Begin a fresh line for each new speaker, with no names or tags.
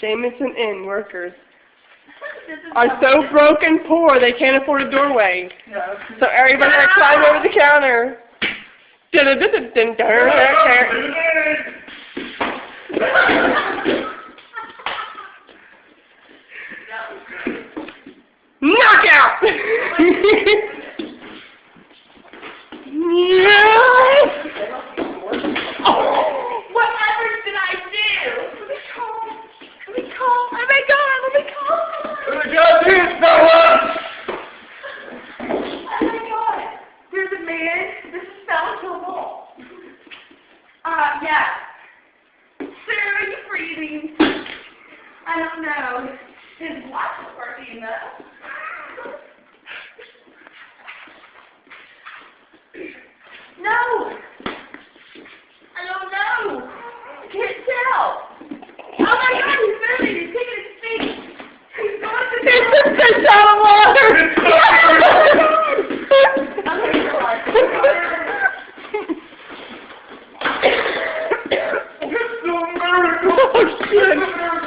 Jameson Inn workers are so broke and poor they can't afford a doorway. So everybody had to climb over the counter. Knockout!
Whatever did I do? Let me call. Let me call. Let me call.
Oh my God, dude, no one!
Oh my God. There's a man. This is Salvatore. Yeah. Sir, are you breathing? I don't know. His watch is working though. No. I don't know. I can't tell. Oh my God, he's moving. He's taking his feet. He's going to
It's just fish out of water!
It's a miracle!
Oh shit!